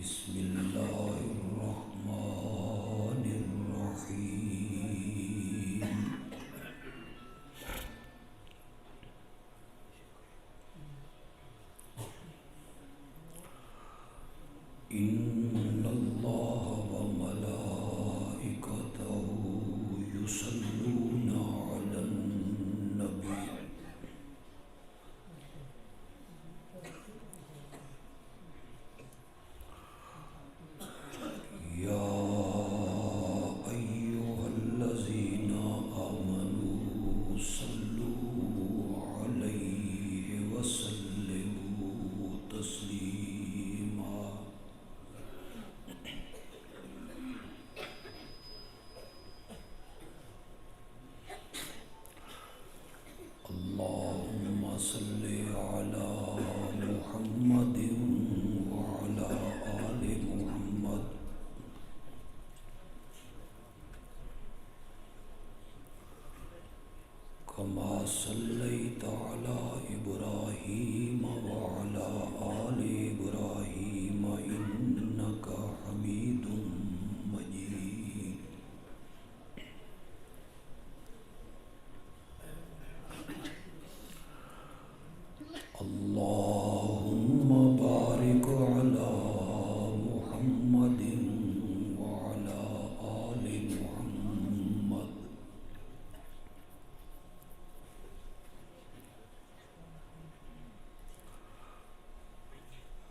بسم الله الرحمن الرحيم. إن الله وملائكته يصلون على النبي يا أيها الذين آمنوا صلوا عليه وسلموا تسليما. اللهم صل على محمد وعلى آل محمد كما صليت على إبراهيم وعلى آل إبراهيم إنك حميد مجيد. اللهم بارك على محمد وعلى آل محمد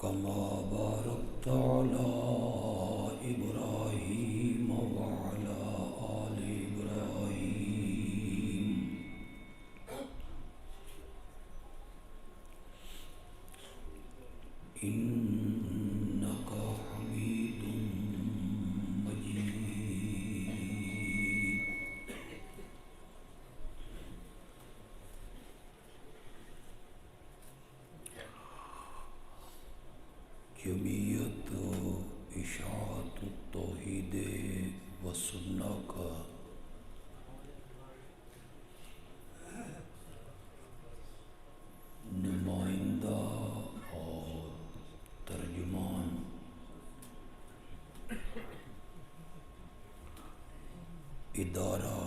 كما باركت على إبراهيم وعلى آل إبراهيم إنك حميد مجيد. جمعیت اشاعت التوحید و سنہ کا نمائندہ اور ترجمان ادارہ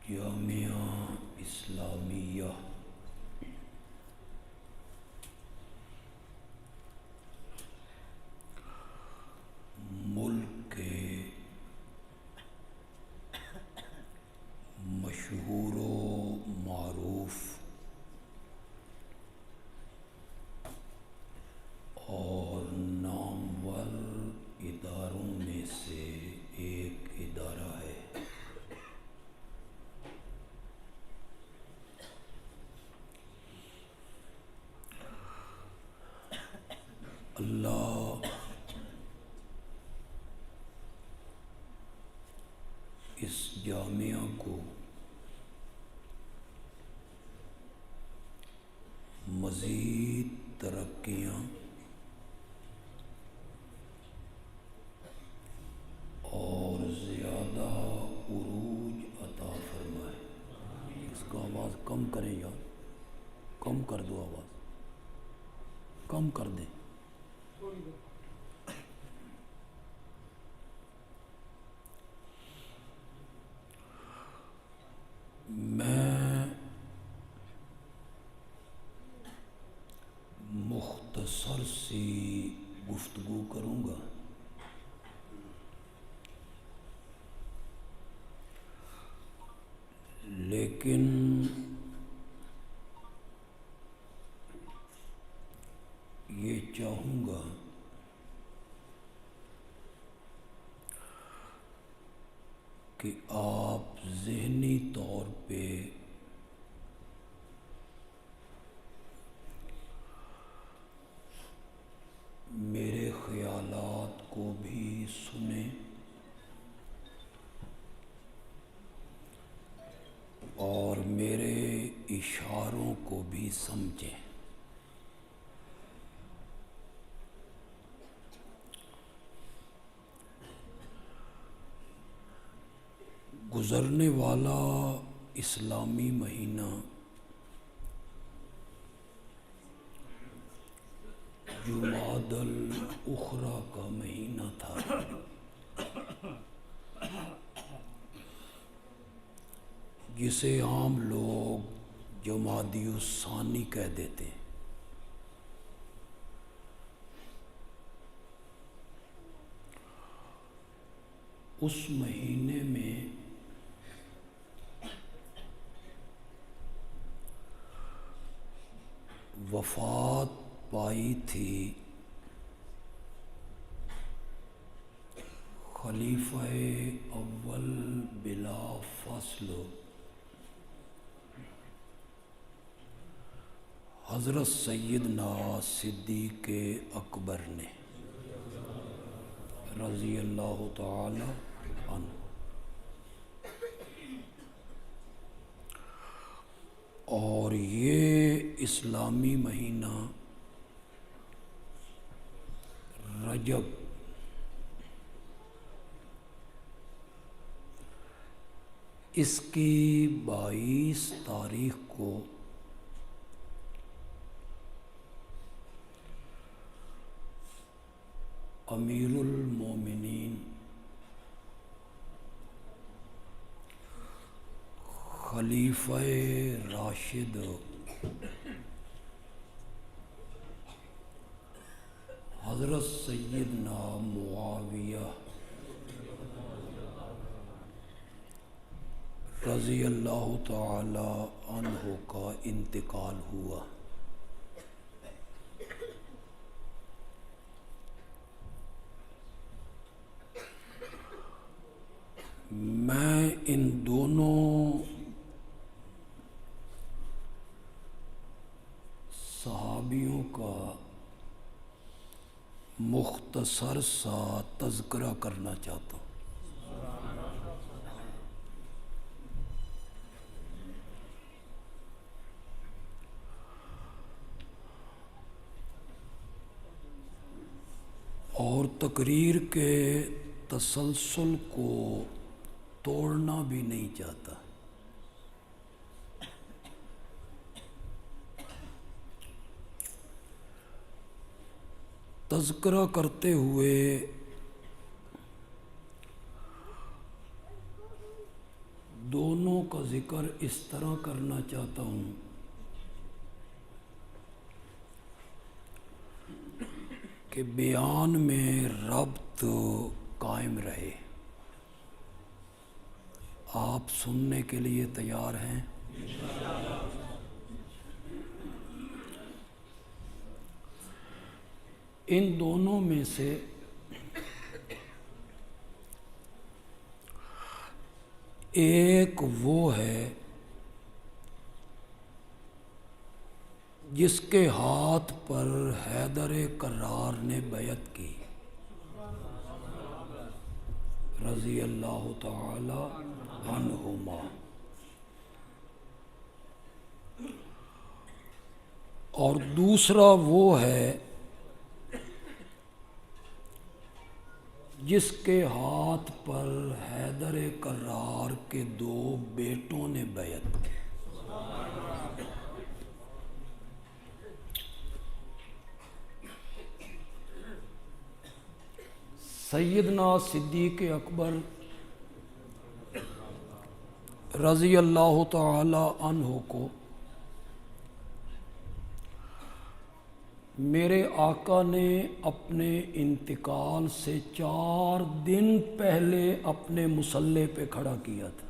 جامعہ اسلامیہ ملک کے مشہور و معروف اور نامور اداروں میں سے ایک ادارہ ہے. اللہ اس جامعہ کو مزید ترقیاں اور زیادہ عروج عطا فرمائے. اس کو آواز کم کریں یار، کم کر دو، آواز کم کر دیں. میں مختصر سی گفتگو کروں گا. لیکن یہ چاہوں گا کہ آپ ذہنی طور پہ میرے خیالات کو بھی سنیں اور میرے اشاروں کو بھی سمجھیں. گزرنے والا اسلامی مہینہ جمادی الاخری کا مہینہ تھا، جسے عام لوگ جمادی الثانی کہہ دیتے ہیں۔ اس مہینے میں وفات پائی تھی خلیفہ اول بلا فصل حضرت سیدنا صدیق اکبر نے رضی اللہ تعالی عنہ، اور یہ اسلامی مہینہ رجب اس کی 22 تاریخ کو امیر المومنین خلیفہ راشد حضرت سیدنا معاویہ رضی اللہ تعالی عنہ کا انتقال ہوا۔ میں ان دونوں صحابیوں کا مختصر سا تذکرہ کرنا چاہتا ہوں۔ اور تقریر کے تسلسل کو توڑنا بھی نہیں چاہتا۔ تذکرہ کرتے ہوئے دونوں کا ذکر اس طرح کرنا چاہتا ہوں کہ بیان میں ربط قائم رہے۔ آپ سننے کے لیے تیار ہیں؟ ان دونوں میں سے ایک وہ ہے جس کے ہاتھ پر حیدر کرار نے بیعت کی رضی اللہ تعالی عنہما، اور دوسرا وہ ہے جس کے ہاتھ پر حیدر کرار کے 2 بیٹوں نے بیعت کی۔ سیدنا صدیق اکبر رضی اللہ تعالی عنہ کو میرے آقا نے اپنے انتقال سے 4 دن پہلے اپنے مصلی پہ کھڑا کیا تھا۔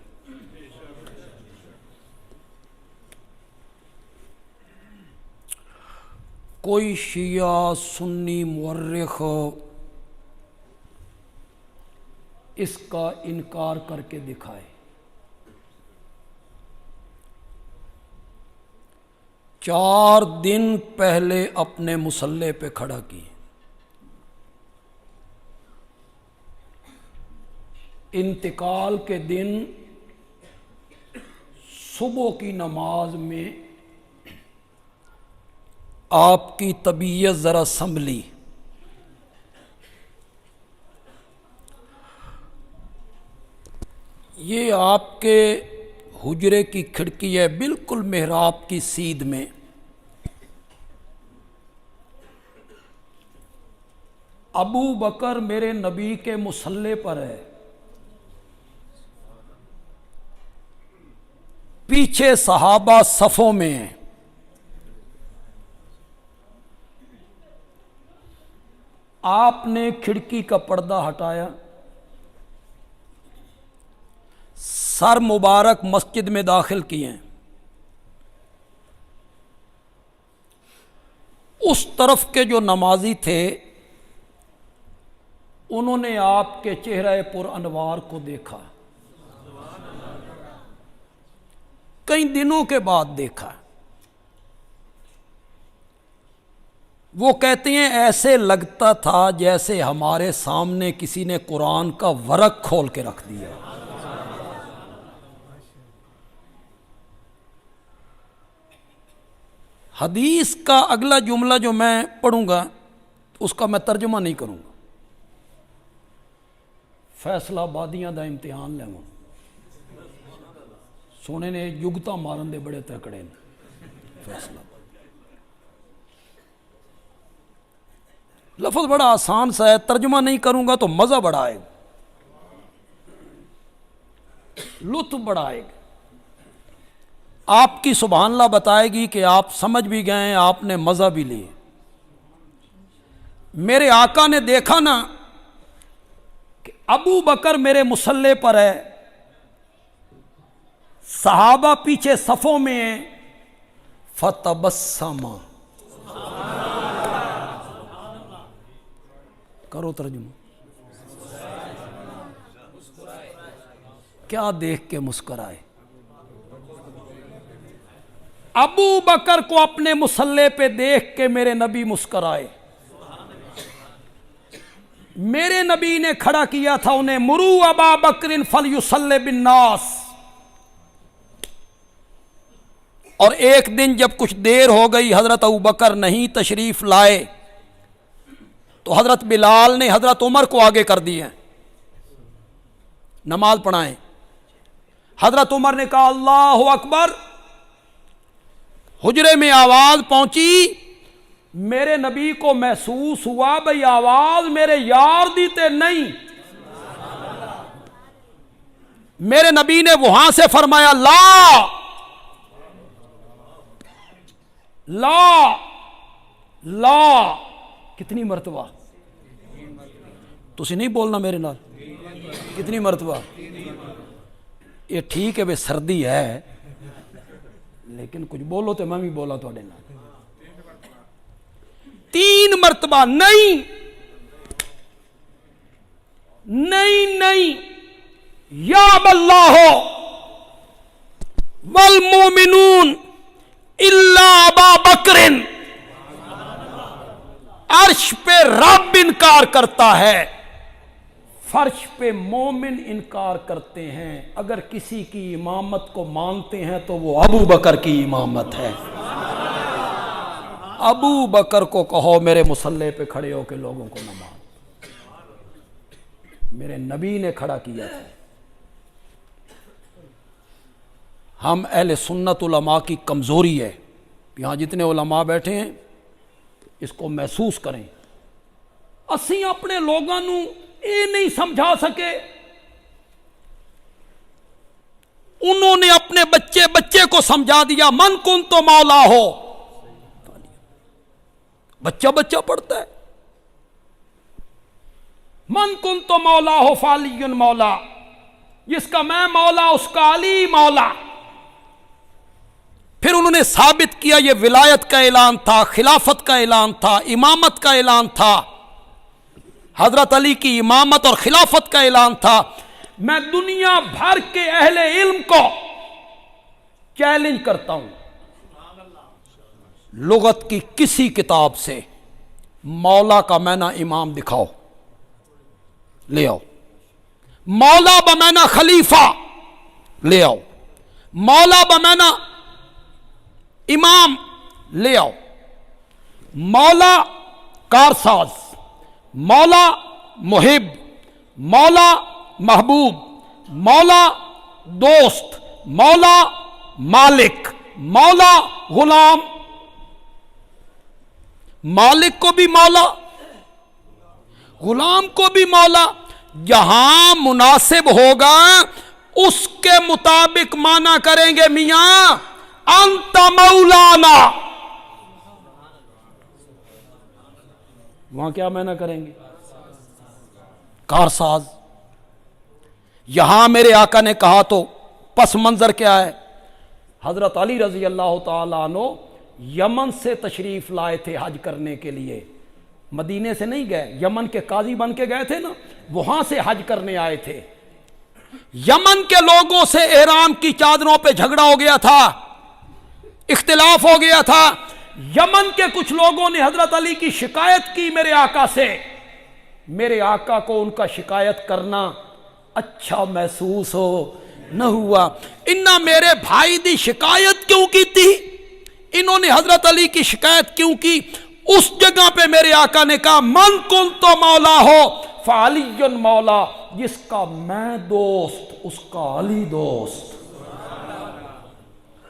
کوئی شیعہ سنی مورخ اس کا انکار کر کے دکھائے۔ 4 دن پہلے اپنے مصلی پہ کھڑا کیے۔ انتقال کے دن صبح کی نماز میں آپ کی طبیعت ذرا سنبھلی، یہ آپ کے حجرے کی کھڑکی ہے بالکل محراب کی سیدھ میں، ابو بکر میرے نبی کے مصلے پر ہے، پیچھے صحابہ صفوں میں ہیں، آپ نے کھڑکی کا پردہ ہٹایا، سر مبارک مسجد میں داخل کیے، اس طرف کے جو نمازی تھے انہوں نے آپ کے چہرہ پر انوار کو دیکھا، کئی دنوں کے بعد دیکھا۔ وہ کہتے ہیں ایسے لگتا تھا جیسے ہمارے سامنے کسی نے قرآن کا ورق کھول کے رکھ دیا۔ حدیث کا اگلا جملہ جو میں پڑھوں گا اس کا میں ترجمہ نہیں کروں گا، فیصلہ آبادیاں دا امتحان لے سونے نے یگتا مارن دے بڑے تکڑے نے، فیصلہ لفظ بڑا آسان سا ہے، ترجمہ نہیں کروں گا تو مزہ بڑا آئے گا، لطف بڑا آئے گا، آپ کی سبحان اللہ بتائے گی کہ آپ سمجھ بھی گئے، آپ نے مزہ بھی لیے۔ میرے آقا نے دیکھا نا کہ ابو بکر میرے مصلے پر ہے، صحابہ پیچھے صفوں میں ہیں، فتبسم، کرو ترجمہ، کیا دیکھ کے مسکرائے؟ ابو بکر کو اپنے مصلے پہ دیکھ کے میرے نبی مسکرائے۔ میرے نبی نے کھڑا کیا تھا انہیں، مرو ابا بکر فلیصلی بالناس، اور ایک دن جب کچھ دیر ہو گئی حضرت ابو بکر نہیں تشریف لائے تو حضرت بلال نے حضرت عمر کو آگے کر دیا، نماز پڑھائیں۔ حضرت عمر نے کہا اللہ اکبر، حجرے میں آواز پہنچی، میرے نبی کو محسوس ہوا بھئی آواز میرے یار دیتے نہیں، میرے نبی نے وہاں سے فرمایا لا لا لا، کتنی مرتبہ؟ تسی نہیں بولنا میرے نال، کتنی مرتبہ؟ یہ ٹھیک ہے بے سردی ہے لیکن کچھ بولو تو میں بھی بولا تو اڈے نال، 3 مرتبہ نہیں نہیں نہیں، یا اللہ والمومنون الا ابا بکر، عرش پہ رب انکار کرتا ہے، فرش پہ مومن انکار کرتے ہیں، اگر کسی کی امامت کو مانتے ہیں تو وہ ابو بکر کی امامت ہے۔ ابو بکر کو کہو میرے مصلے پہ کھڑے ہو کے لوگوں کو نماز، میرے نبی نے کھڑا کیا تھا۔ ہم اہل سنت علماء کی کمزوری ہے، یہاں جتنے علماء بیٹھے ہیں اس کو محسوس کریں، اسی اپنے لوگوں نو یہ نہیں سمجھا سکے، انہوں نے اپنے بچے کو سمجھا دیا، من کن تو مولا ہو، بچہ پڑھتا ہے، من کن تو مولا ہو فعلی مولا، جس کا میں مولا اس کا علی مولا۔ پھر انہوں نے ثابت کیا یہ ولایت کا اعلان تھا، خلافت کا اعلان تھا، امامت کا اعلان تھا، حضرت علی کی امامت اور خلافت کا اعلان تھا۔ میں دنیا بھر کے اہل علم کو چیلنج کرتا ہوں، لغت کی کسی کتاب سے مولا کا معنی امام دکھاؤ، لے آؤ، مولا بمعنی خلیفہ لے آؤ، مولا بمعنی امام لے آؤ، مولا کارساز، مولا محب، مولا محبوب، مولا دوست، مولا مالک، مولا غلام، مالک کو بھی مولا، غلام کو بھی مولا جہاں مناسب ہوگا اس کے مطابق مانا کریں گے میاں انت مولانا، وہاں کیا مانا کریں گے کارساز۔ یہاں میرے آقا نے کہا تو پس منظر کیا ہے؟ حضرت علی رضی اللہ تعالیٰ عنہ یمن سے تشریف لائے تھے حج کرنے کے لیے، مدینے سے نہیں گئے، یمن کے قاضی بن کے گئے تھے نا، وہاں سے حج کرنے آئے تھے۔ یمن کے لوگوں سے احرام کی چادروں پہ جھگڑا ہو گیا تھا، اختلاف ہو گیا تھا۔ یمن کے کچھ لوگوں نے حضرت علی کی شکایت کی میرے آقا سے، میرے آقا کو ان کا شکایت کرنا اچھا محسوس ہو نہ ہوا۔ انہاں میرے بھائی دی شکایت کیوں کی تھی؟ انہوں نے حضرت علی کی شکایت کیوں کی؟ اس جگہ پہ میرے آقا نے کہا من کنت مولا ہو فعلی مولا، جس کا میں دوست اس کا علی دوست۔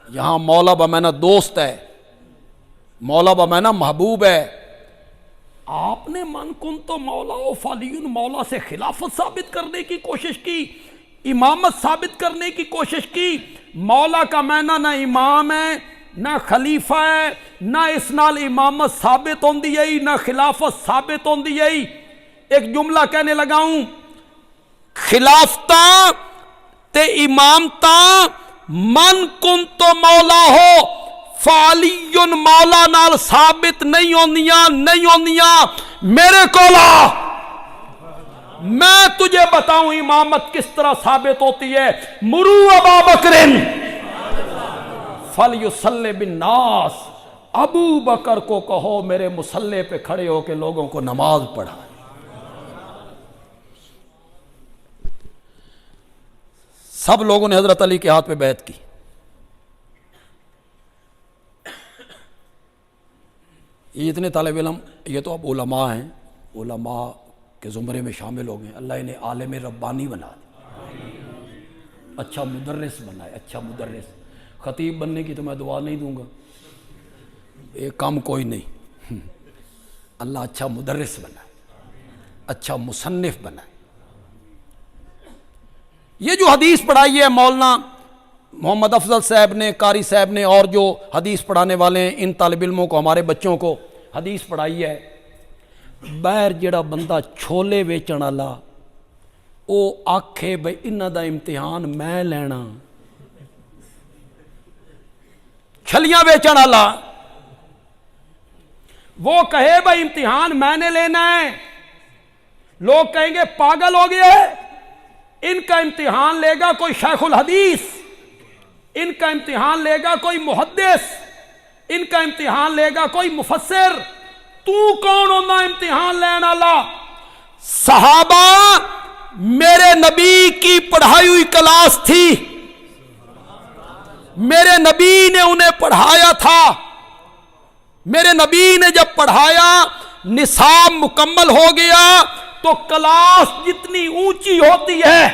یہاں مولا بمعنی دوست ہے، مولا بمعنی محبوب ہے۔ آپ نے من کنت مولا ہو فعلی مولا سے خلافت ثابت کرنے کی کوشش کی، امامت ثابت کرنے کی کوشش کی۔ مولا کا معنی نہ امام ہے نہ خلیفہ ہے، نہ اس نال امامت ثابت ہوندی ہے نہ خلافت ثابت ہوندی ہے۔ ایک جملہ کہنے لگا ہوں، خلافتاں تے امامتاں من کن تو مولا ہو فعلی مولا نال ثابت نہیں ہوندیاں۔ میرے کولا میں تجھے بتاؤں امامت کس طرح ثابت ہوتی ہے۔ مرو ابا بکرن فلیصلی بالناس، ابو بکر کو کہو میرے مصلی پہ کھڑے ہو کے لوگوں کو نماز پڑھائے۔ سب لوگوں نے حضرت علی کے ہاتھ پہ بیعت کی۔ یہ اتنے طالب علم، یہ تو اب علماء ہیں، علماء کے زمرے میں شامل ہو گئے، اللہ انہیں عالم ربانی بنا دے، اچھا مدرس بنائے، اچھا مدرس۔ خطیب بننے کی تو میں دعا نہیں دوں گا، ایک کام کوئی نہیں، اللہ اچھا مدرس بنائے، اچھا مصنف بنائے۔ یہ جو حدیث پڑھائی ہے مولانا محمد افضل صاحب نے، قاری صاحب نے، اور جو حدیث پڑھانے والے ہیں، ان طالب علموں کو، ہمارے بچوں کو حدیث پڑھائی ہے، باہر جڑا بندہ چھولے ویچن والا او آکھے بھئی انہاں دا امتحان میں لینا، چھلیاں بیچن والا وہ کہے بھئی امتحان میں نے لینا ہے، لوگ کہیں گے پاگل ہو گیا ہے، ان کا امتحان لے گا کوئی شیخ الحدیث، ان کا امتحان لے گا کوئی محدث، ان کا امتحان لے گا کوئی مفسر، تو کون ہونا امتحان لینا والا؟ صحابہ میرے نبی کی پڑھائی ہوئی کلاس تھی، میرے نبی نے انہیں پڑھایا تھا، میرے نبی نے جب پڑھایا نصاب مکمل ہو گیا تو کلاس جتنی اونچی ہوتی ہے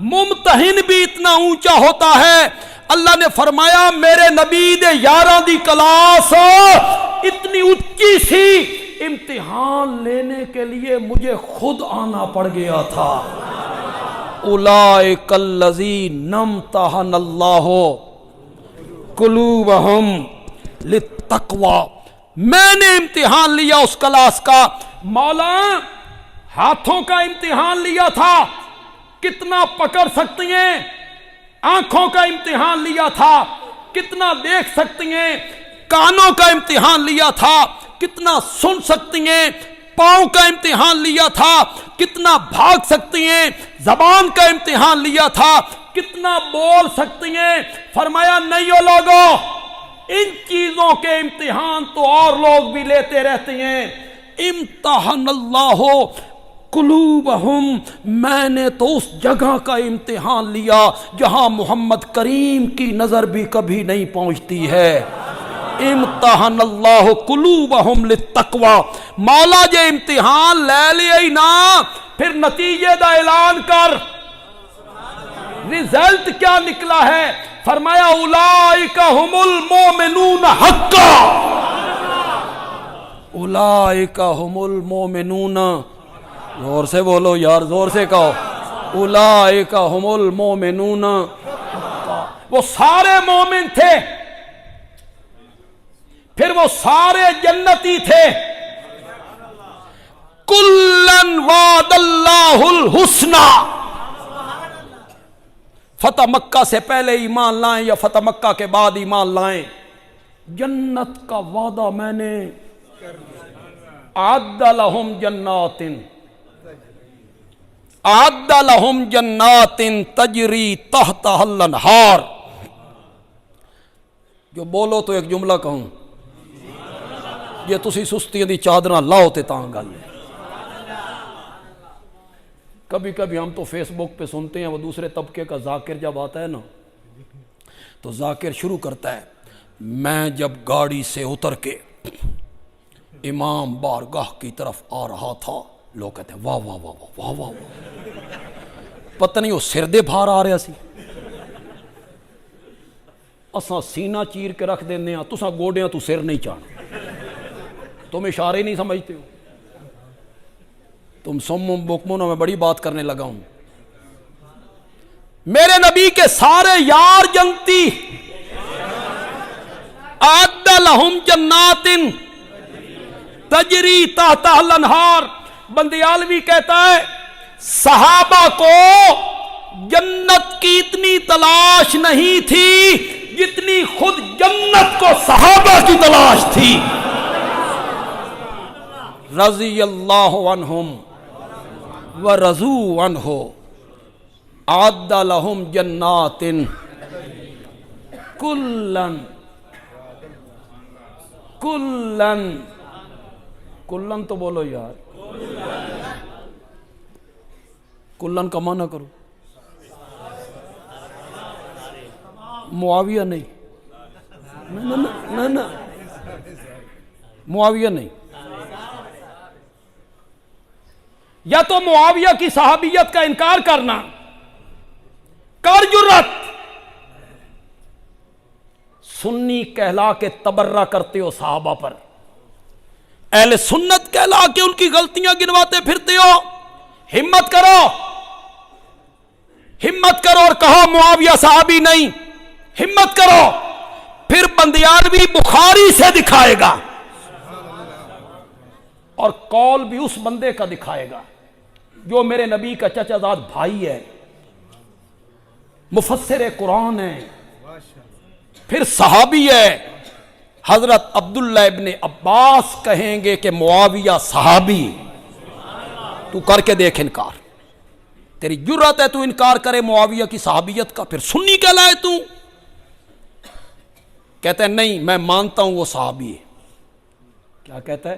ممتحن بھی اتنا اونچا ہوتا ہے۔ اللہ نے فرمایا میرے نبی دے یاراں دی کلاس اتنی اونچی سی، امتحان لینے کے لیے مجھے خود آنا پڑ گیا تھا۔ اولئک الذین امتحن اللہ قلوبہم للتقوی، میں نے امتحان لیا اس کلاس کا۔ مولا ہاتھوں کا امتحان لیا تھا، کتنا پکڑ سکتی ہیں، آنکھوں کا امتحان لیا تھا، کتنا دیکھ سکتی ہیں، کانوں کا امتحان لیا تھا، کتنا سن سکتی ہیں، پاؤں کا امتحان لیا تھا، کتنا بھاگ سکتی ہیں، زبان کا امتحان لیا تھا، کتنا بول سکتی ہیں۔ فرمایا نہیں ہو لوگوں، ان چیزوں کے امتحان تو اور لوگ بھی لیتے رہتے ہیں۔ امتحان اللہ قلوبہم، میں نے تو اس جگہ کا امتحان لیا جہاں محمد کریم کی نظر بھی کبھی نہیں پہنچتی ہے۔ امتحان اللہ قلوبہم للتقوی، مولا جے امتحان لے لیا ہی نا پھر نتیجے دا اعلان کر، رزلٹ کیا نکلا ہے؟ فرمایا اولئک ہم المؤمنون حقا، اولئک هم المؤمنون، زور سے بولو یار، زور سے کہو، اولئک هم المؤمنون، وہ سارے مومن تھے، پھر وہ سارے جنتی تھے، کلن وعد اللہ الحسنی، فتح مکہ سے پہلے ایمان لائیں یا فتح مکہ کے بعد ایمان لائیں، جنت کا وعدہ میں نے اعد لہم جنات، اعد لہم جنات تجری تحتہا الانہار، جو بولو تو ایک جملہ کہوں، یہ تسی سستیاں دی چادراں لاؤ تے تاں گل ہے۔ کبھی کبھی ہم تو فیس بک پہ سنتے ہیں وہ دوسرے طبقے کا ذاکر جب آتا ہے نا تو ذاکر شروع کرتا ہے، میں جب گاڑی سے اتر کے امام بارگاہ کی طرف آ رہا تھا، لوگ کہتے ہیں واہ واہ واہ واہ واہ واہ، پتہ نہیں وہ سر دے بھار آ رہا سی، اساں سینہ چیر کے رکھ دینے ہیں، تساں گوڑیاں تو سر نہیں چاہنا، تم اشارے نہیں سمجھتے ہو، تم سمم بکمونوں میں بڑی بات کرنے لگا ہوں۔ میرے نبی کے سارے یار جنتی، اعد لہم جنات تجری تحتہا الانہار، بندیالوی کہتا ہے صحابہ کو جنت کی اتنی تلاش نہیں تھی جتنی خود جنت کو صحابہ کی تلاش تھی، رضی اللہ عنہم ورضوا عنہ، اعد لہم جنات کلن کلن کلن تو بولو یار، کلن کا معنی کرو، معاویہ نہیں، نہ معاویہ نہیں، یا تو معاویہ کی صحابیت کا انکار کرنا، کر جرت، سنی کہلا کے تبرہ کرتے ہو صحابہ پر، اہل سنت کہلا کے ان کی غلطیاں گنواتے پھرتے ہو، ہمت کرو، ہمت کرو اور کہو معاویہ صحابی نہیں، ہمت کرو، پھر بندیالوی بخاری سے دکھائے گا اور قول بھی اس بندے کا دکھائے گا جو میرے نبی کا چچا زاد بھائی ہے، مفسر قرآن ہے، پھر صحابی ہے، حضرت عبداللہ ابن عباس کہیں گے کہ معاویہ صحابی، تو کر کے دیکھ انکار، تیری جرات ہے تو انکار کرے معاویہ کی صحابیت کا، پھر سنی کہلائے تو کہتا ہے نہیں میں مانتا ہوں وہ صحابی ہے، کیا کہتا ہے؟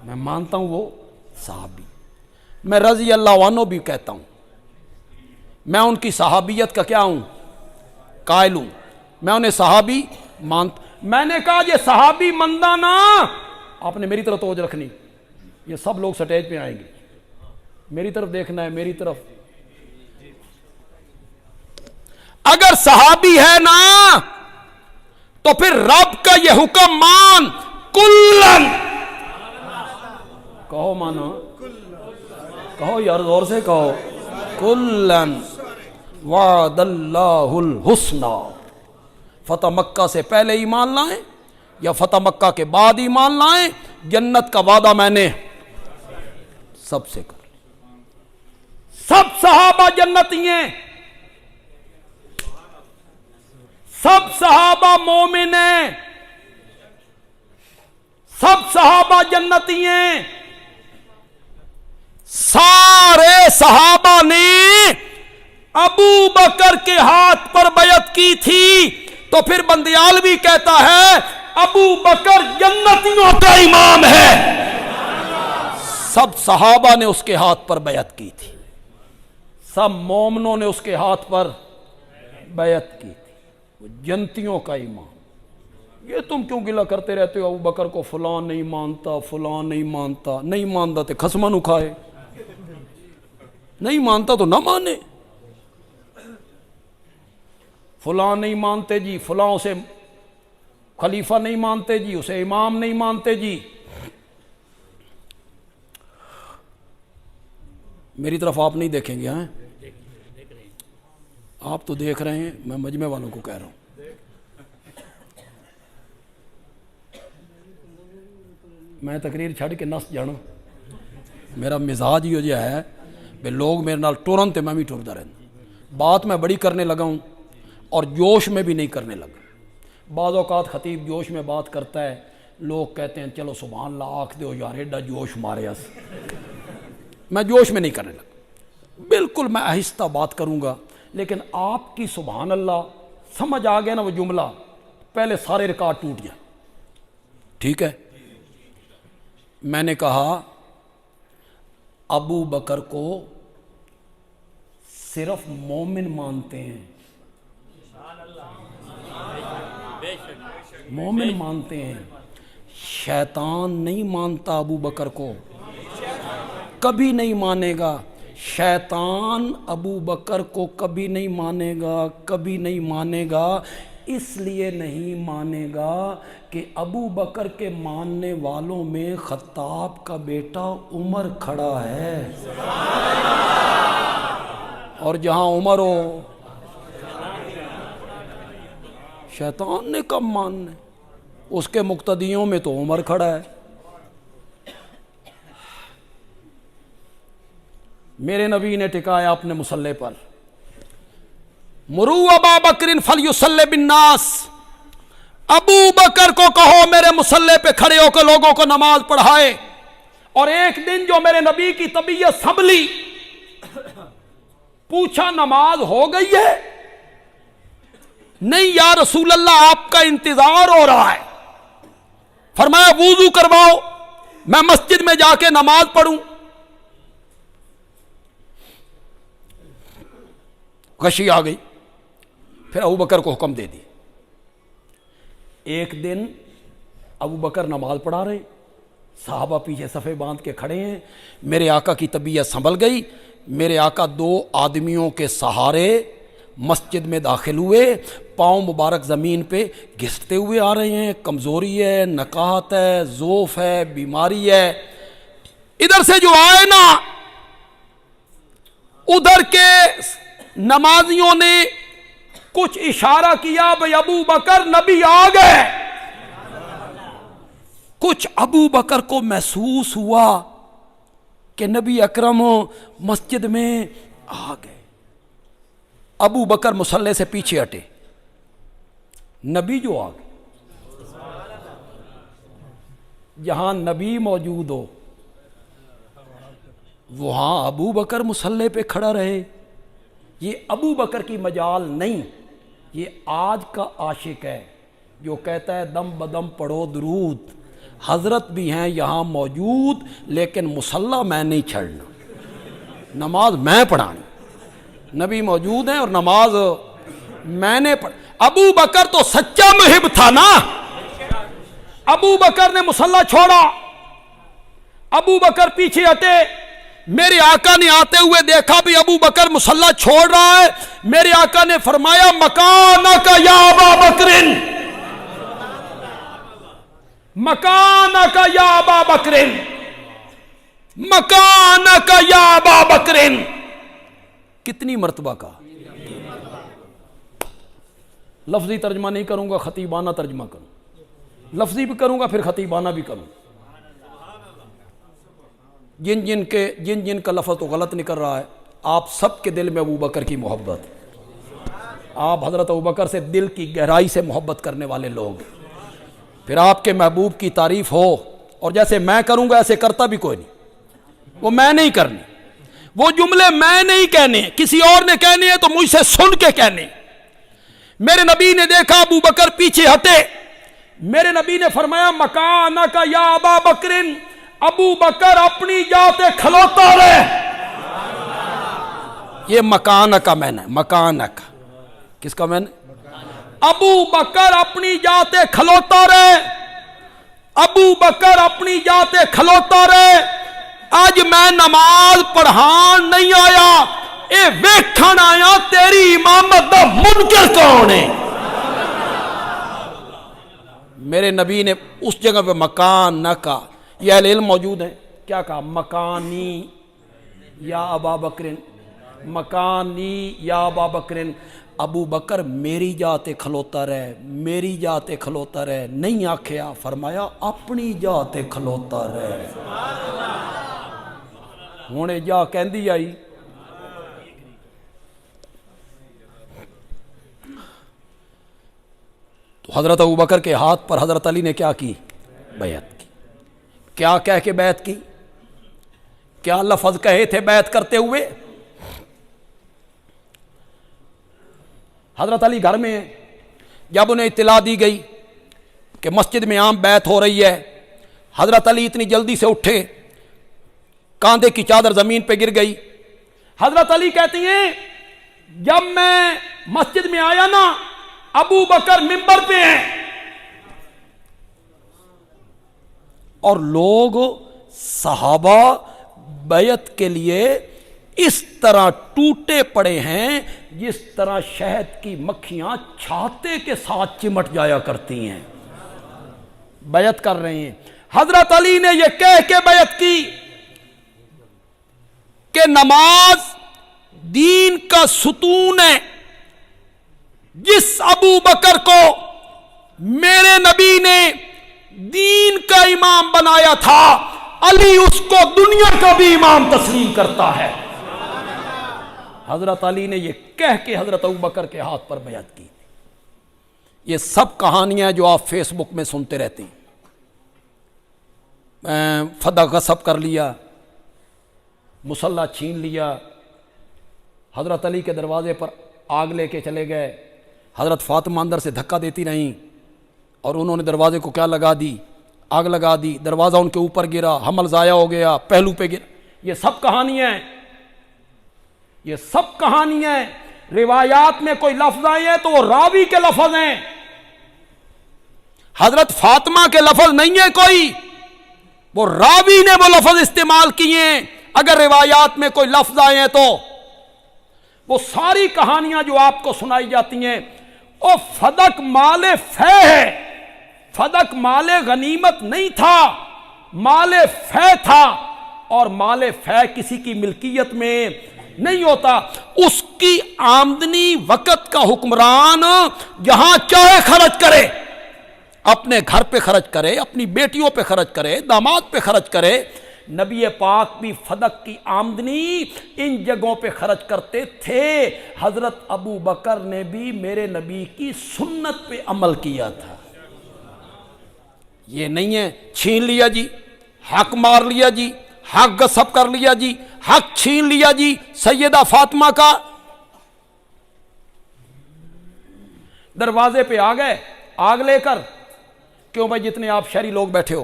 میں مانتا ہوں وہ صحابی، میں رضی اللہ عنہ بھی کہتا ہوں، میں ان کی صحابیت کا کیا ہوں؟ قائل ہوں، میں انہیں صحابی مانتا، میں نے کہا یہ صحابی مندہ نا، آپ نے میری طرف توجہ رکھنی، یہ سب لوگ سٹیج پہ آئیں گے، میری طرف دیکھنا ہے، میری طرف، اگر صحابی ہے نا تو پھر رب کا یہ حکم مان، کلن، کہو مانا، کہو یار زور سے کہو، کلن وعد اللہ الحسنی، فتح مکہ سے پہلے ایمان لائیں یا فتح مکہ کے بعد ایمان لائیں، جنت کا وعدہ میں نے سب سے کر لیا، سب صحابہ جنتی ہیں، سب صحابہ مومن ہیں، سب صحابہ جنتی ہیں، سارے صحابہ نے ابو بکر کے ہاتھ پر بیعت کی تھی، تو پھر بندیالوی کہتا ہے ابو بکر جنتیوں کا امام ہے، سب صحابہ نے اس کے ہاتھ پر بیعت کی تھی، سب مومنوں نے اس کے ہاتھ پر بیعت کی تھی، وہ جنتیوں کا امام۔ یہ تم کیوں گلہ کرتے رہتے ہو ابو بکر کو فلان نہیں مانتا، فلان نہیں مانتا، نہیں مانتا تے خسمہ نو کھائے، نہیں مانتا تو نہ مانے، فلاں نہیں مانتے جی، فلاں اسے خلیفہ نہیں مانتے جی، اسے امام نہیں مانتے جی، میری طرف آپ نہیں دیکھیں گے؟ ہیں آپ تو دیکھ رہے ہیں، میں مجمع والوں کو کہہ رہا ہوں۔ میں تقریر چھڑ کے نس جانا، میرا مزاج ہی جو ہے بے لوگ میرے نال ٹورن تے میں بھی ٹردا رہنا، بات میں بڑی کرنے لگا ہوں اور جوش میں بھی نہیں کرنے لگا۔ بعض اوقات خطیب جوش میں بات کرتا ہے، لوگ کہتے ہیں چلو سبحان اللہ آکھ دو یار ایڈا جوش مارے اس، میں جوش میں نہیں کرنے لگا، بالکل میں آہستہ بات کروں گا، لیکن آپ کی سبحان اللہ سمجھ آ گیا نا وہ جملہ، پہلے سارے ریکارڈ ٹوٹ جائیں۔ ٹھیک ہے، میں نے کہا ابو بکر کو صرف مومن مانتے ہیں، مومن مانتے ہیں، شیطان نہیں مانتا ابو بکر کو، کبھی نہیں مانے گا، شیطان ابو بکر کو کبھی نہیں مانے گا، کبھی نہیں مانے گا۔ اس لیے نہیں مانے گا کہ ابو بکر کے ماننے والوں میں خطاب کا بیٹا عمر کھڑا ہے، اور جہاں عمر ہو شیطان نے کب ماننا، اس کے مقتدیوں میں تو عمر کھڑا ہے۔ میرے نبی نے ٹکایا اپنے مصلی پر، مرو ابا بکر فلیصلی بالناس، ابو بکر کو کہو میرے مصلی پہ کھڑے ہو کے لوگوں کو نماز پڑھائے۔ اور ایک دن جو میرے نبی کی طبیعت سنبھلی، پوچھا نماز ہو گئی ہے؟ نہیں یا رسول اللہ آپ کا انتظار ہو رہا ہے۔ فرمایا وضو کرواؤ میں مسجد میں جا کے نماز پڑھوں۔ غشی آ گئی، پھر ابو بکر کو حکم دے دی۔ ایک دن ابو بکر نماز پڑھا رہے، صحابہ پیچھے صفے باندھ کے کھڑے ہیں، میرے آقا کی طبیعت سنبھل گئی، میرے آقا دو آدمیوں کے سہارے مسجد میں داخل ہوئے، پاؤں مبارک زمین پہ گھستے ہوئے آ رہے ہیں، کمزوری ہے، نکاہت ہے، ضعف ہے، بیماری ہے۔ ادھر سے جو آئے نا، ادھر کے نمازیوں نے کچھ اشارہ کیا بھئی ابو بکر نبی آ گئے۔ کچھ ابو بکر کو محسوس ہوا کہ نبی اکرم مسجد میں آ گئے۔ ابو بکر مصلی سے پیچھے ہٹے، نبی جو آ گئے۔ جہاں نبی موجود ہو وہاں ابو بکر مصلی پہ کھڑا رہے، یہ ابو بکر کی مجال نہیں، یہ آج کا عاشق ہے جو کہتا ہے دم بدم پڑھو درود، حضرت بھی ہیں یہاں موجود لیکن مصلی میں نہیں چھڑنا، نماز میں پڑھانی، نبی موجود ہیں اور نماز میں نے پڑھ۔ ابو بکر تو سچا محب تھا نا، ابو بکر نے مصلی چھوڑا، ابو بکر پیچھے ہٹے، میرے آقا نے آتے ہوئے دیکھا بھی ابو بکر مصلی چھوڑ رہا ہے، میرے آقا نے فرمایا مکانک یا ابا بکر، مکانک یا ابا بکر، مکانک یا ابا بکر۔ کتنی مرتبہ کا لفظی ترجمہ نہیں کروں گا، خطیبانہ ترجمہ کروں، لفظی بھی کروں گا پھر خطیبانہ بھی کروں۔ جن جن کا لفظ تو غلط نکل رہا ہے، آپ سب کے دل میں ابو بکر کی محبت، آپ حضرت ابو بکر سے دل کی گہرائی سے محبت کرنے والے لوگ، پھر آپ کے محبوب کی تعریف ہو، اور جیسے میں کروں گا ایسے کرتا بھی کوئی نہیں، وہ میں نہیں کرنی، وہ جملے میں نہیں کہنے، کسی اور نے کہنے ہیں تو مجھ سے سن کے کہنے۔ میرے نبی نے دیکھا ابو بکر پیچھے ہٹے، میرے نبی نے فرمایا مکانک یا ابا بکر، ابو بکر اپنی جاتے کھلوتا رہے۔ یہ مکانک کا معنی ہے، مکانک کس کا معنی؟ ابو بکر اپنی جاتے کھلوتا رہے، ابو بکر اپنی جاتے کھلوتا رہے۔ آج میں نماز پڑھان نہیں آیا، اے ویکھن آیا تیری امامت دا منکر کون ہے۔ میرے نبی نے اس جگہ پہ مکان نہ کہا، یہ اہل علم موجود ہیں، کیا کہا؟ مکانی، یا ابا بکر مکانی یا ابا بکر، ابو بکر میری جاتے کھلوتا رہے، میری جاتے کھلوتا رہے، نہیں آکھیا، فرمایا اپنی جاتے کھلوتا رہے۔ ہونے جا کہندی آئی تو حضرت ابو بکر کے ہاتھ پر حضرت علی نے کیا کی؟ بیعت کی۔ کیا کہہ کے بیعت کی؟ کیا لفظ کہے تھے بیعت کرتے ہوئے؟ حضرت علی گھر میں جب انہیں اطلاع دی گئی کہ مسجد میں عام بیعت ہو رہی ہے، حضرت علی اتنی جلدی سے اٹھے، کاندھے کی چادر زمین پہ گر گئی۔ حضرت علی کہتی ہیں جب میں مسجد میں آیا نا، ابو بکر منبر پہ ہیں اور لوگ صحابہ بیعت کے لیے اس طرح ٹوٹے پڑے ہیں جس طرح شہد کی مکھیاں چھاتے کے ساتھ چمٹ جایا کرتی ہیں، بیعت کر رہے ہیں۔ حضرت علی نے یہ کہہ کے بیعت کی کہ نماز دین کا ستون ہے، جس ابو بکر کو میرے نبی نے دین کا امام بنایا تھا، علی اس کو دنیا کا بھی امام تسلیم کرتا ہے۔ حضرت علی نے یہ کہہ کے حضرت ابو بکر کے ہاتھ پر بیعت کی۔ یہ سب کہانیاں جو آپ فیس بک میں سنتے رہتے ہیں، فدا غصب کر لیا، مصلح چھین لیا، حضرت علی کے دروازے پر آگ لے کے چلے گئے، حضرت فاطمہ اندر سے دھکا دیتی رہیں اور انہوں نے دروازے کو کیا لگا دی؟ آگ لگا دی، دروازہ ان کے اوپر گرا، حمل ضائع ہو گیا، پہلو پہ گرا۔ یہ سب کہانیاں ہیں، یہ سب کہانیاں ہیں۔ روایات میں کوئی لفظ آئے ہیں تو وہ راوی کے لفظ ہیں، حضرت فاطمہ کے لفظ نہیں ہے کوئی، وہ راوی نے وہ لفظ استعمال کیے ہیں۔ اگر روایات میں کوئی لفظ آئے ہیں تو وہ ساری کہانیاں جو آپ کو سنائی جاتی ہیں، وہ فدق مال فے ہے، فدق مال غنیمت نہیں تھا، مال فے تھا، اور مال فے کسی کی ملکیت میں نہیں ہوتا۔ اس کی آمدنی وقت کا حکمران جہاں چاہے خرچ کرے، اپنے گھر پہ خرچ کرے، اپنی بیٹیوں پہ خرچ کرے، داماد پہ خرچ کرے۔ نبی پاک بھی فدق کی آمدنی ان جگہوں پہ خرچ کرتے تھے۔ حضرت ابو بکر نے بھی میرے نبی کی سنت پہ عمل کیا تھا۔ یہ نہیں ہے چھین لیا جی، حق مار لیا جی، حق غصب کر لیا جی، حق چھین لیا جی سیدہ فاطمہ کا۔ دروازے پہ آ گئے آگ لے کر، کیوں بھائی جتنے آپ شہری لوگ بیٹھے ہو،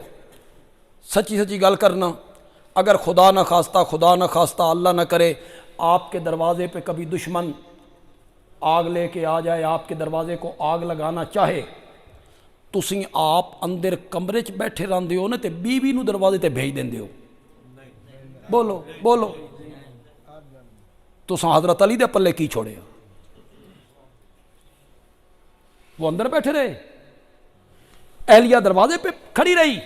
سچی سچی گل کرنا، اگر خدا نہ خواستہ اللہ نہ کرے آپ کے دروازے پہ کبھی دشمن آگ لے کے آ جائے، آپ کے دروازے کو آگ لگانا چاہے، تسی آپ اندر کمرے چ بیٹھے رہندے ہو نا تے بیوی نو دروازے تے بھیج دیندے ہو؟ بولو بولو، تساں حضرت علی دے پلے کی چھوڑے؟ وہ اندر بیٹھے رہے، اہلیہ دروازے پہ کھڑی رہی۔